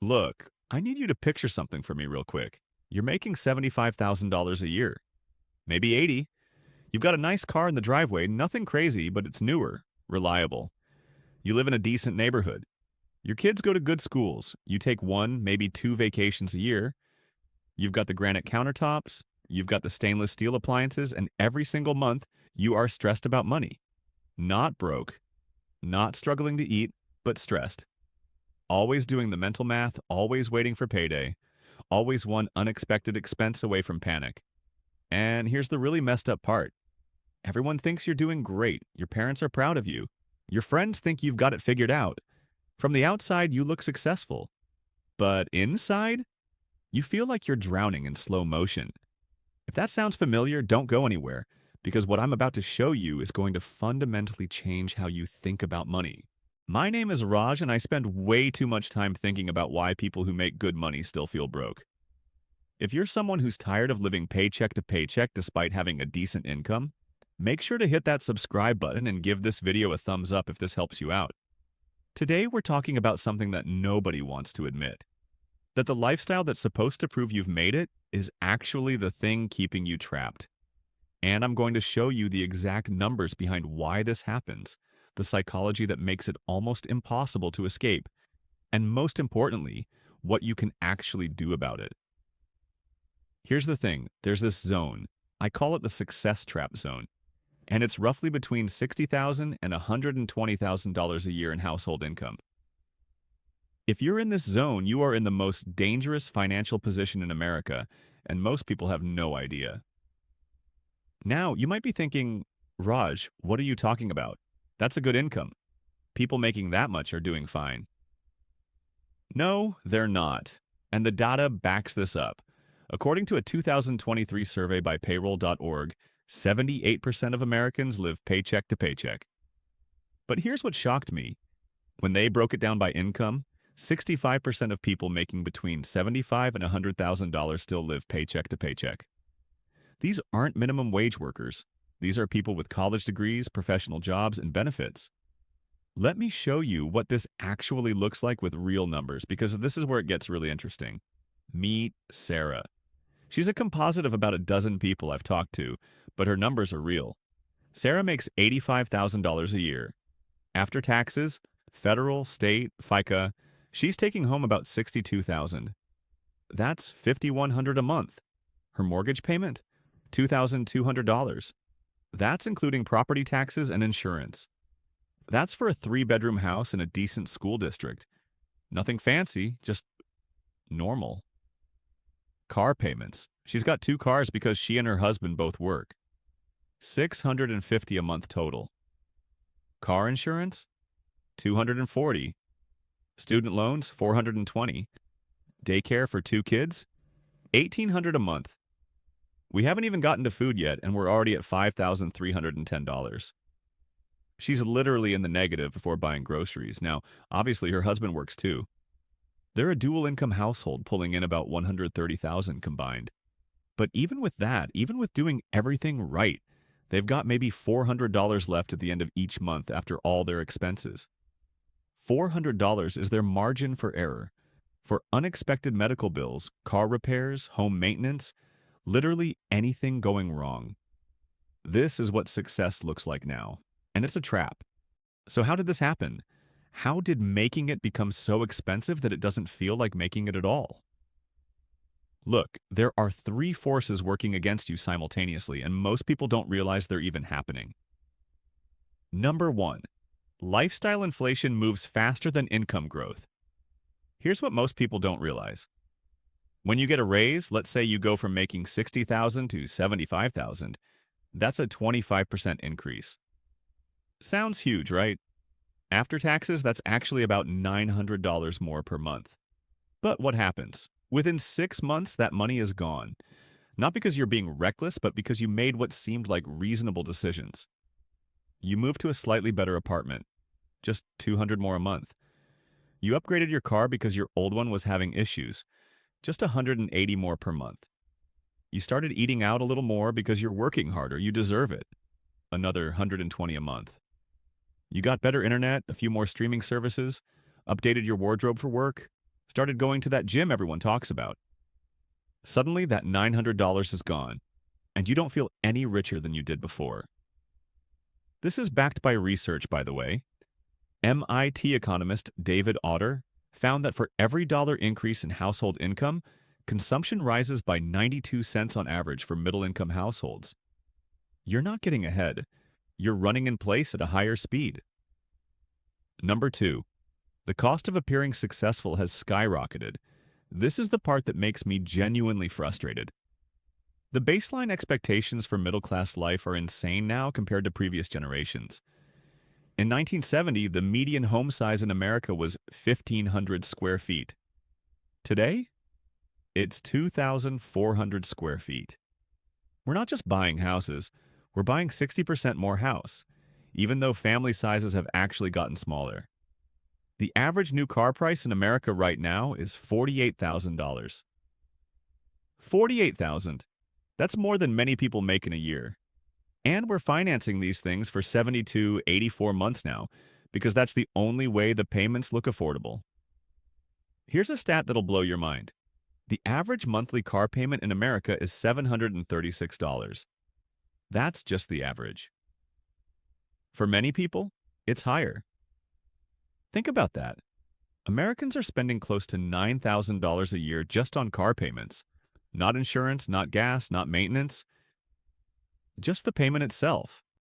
Look, I need you to picture something for me real quick. You're making $75,000 a year, maybe 80. You've got a nice car in the driveway, nothing crazy, but it's newer, reliable. You live in a decent neighborhood. Your kids go to good schools. You take one, maybe two vacations a year. You've got the granite countertops, you've got the stainless steel appliances, and every single month you are stressed about money. Not broke, not struggling to eat, but stressed. Always doing the mental math, always waiting for payday, always one unexpected expense away from panic. And here's the really messed up part. Everyone thinks you're doing great. Your parents are proud of you. Your friends think you've got it figured out. From the outside, you look successful. But inside, you feel like you're drowning in slow motion. If that sounds familiar, don't go anywhere, because what I'm about to show you is going to fundamentally change how you think about money. My name is Raj, and I spend way too much time thinking about why people who make good money still feel broke. If you're someone who's tired of living paycheck to paycheck despite having a decent income, make sure to hit that subscribe button and give this video a thumbs up if this helps you out. Today, we're talking about something that nobody wants to admit. That the lifestyle that's supposed to prove you've made it is actually the thing keeping you trapped. And I'm going to show you the exact numbers behind why this happens, the psychology that makes it almost impossible to escape, and most importantly, what you can actually do about it. Here's the thing, there's this zone. I call it the success trap zone, and it's roughly between $60,000 and $120,000 a year in household income. If you're in this zone, you are in the most dangerous financial position in America, and most people have no idea. Now, you might be thinking, Raj, what are you talking about? That's a good income. People making that much are doing fine. No, they're not. And the data backs this up. According to a 2023 survey by payroll.org, 78% of Americans live paycheck to paycheck. But here's what shocked me. When they broke it down by income, 65% of people making between $75,000 and $100,000 still live paycheck to paycheck. These aren't minimum wage workers. These are people with college degrees, professional jobs, and benefits. Let me show you what this actually looks like with real numbers, because this is where it gets really interesting. Meet Sarah. She's a composite of about a dozen people I've talked to, but her numbers are real. Sarah makes $85,000 a year. After taxes, federal, state, FICA, she's taking home about $62,000. That's $5,100 a month. Her mortgage payment? $2,200. That's including property taxes and insurance. That's for a 3-bedroom house in a decent school district. Nothing fancy, just normal. Car payments. She's got 2 cars because she and her husband both work. $650 a month total. Car insurance? $240. Student loans? $420. Daycare for 2 kids? $1,800 a month. We haven't even gotten to food yet, and we're already at $5,310. She's literally in the negative before buying groceries. Now, obviously, her husband works too. They're a dual-income household pulling in about $130,000 combined. But even with that, even with doing everything right, they've got maybe $400 left at the end of each month after all their expenses. $400 is their margin for error. For unexpected medical bills, car repairs, home maintenance, literally anything going wrong. This is what success looks like now, and it's a trap. So how did this happen? How did making it become so expensive that it doesn't feel like making it at all? Look, there are 3 forces working against you simultaneously, and most people don't realize they're even happening. Number 1, lifestyle inflation moves faster than income growth. Here's what most people don't realize. When you get a raise, let's say you go from making $60,000 to $75,000, that's a 25% increase. Sounds huge, right? After taxes, that's actually about $900 more per month. But what happens? Within 6 months, that money is gone. Not because you're being reckless, but because you made what seemed like reasonable decisions. You moved to a slightly better apartment, just $200 more a month. You upgraded your car because your old one was having issues, just $180 more per month. You started eating out a little more because you're working harder, you deserve it, another $120 a month. You got better internet, a few more streaming services, updated your wardrobe for work, Started going to that gym everyone talks about. Suddenly, that $900 is gone, and you don't feel any richer than you did before. This is backed by research, by the way. MIT economist David Otter found that for every dollar increase in household income, consumption rises by 92 cents on average for middle-income households. You're not getting ahead. You're running in place at a higher speed. Number 2. The cost of appearing successful has skyrocketed. This is the part that makes me genuinely frustrated. The baseline expectations for middle-class life are insane now compared to previous generations. In 1970, the median home size in America was 1,500 square feet. Today, it's 2,400 square feet. We're not just buying houses, we're buying 60% more house, even though family sizes have actually gotten smaller. The average new car price in America right now is $48,000. $48,000. That's more than many people make in a year. And we're financing these things for 72, 84 months now, because that's the only way the payments look affordable. Here's a stat that'll blow your mind. The average monthly car payment in America is $736. That's just the average. For many people, it's higher. Think about that. Americans are spending close to $9,000 a year just on car payments. Not insurance, not gas, not maintenance. Just the payment itself.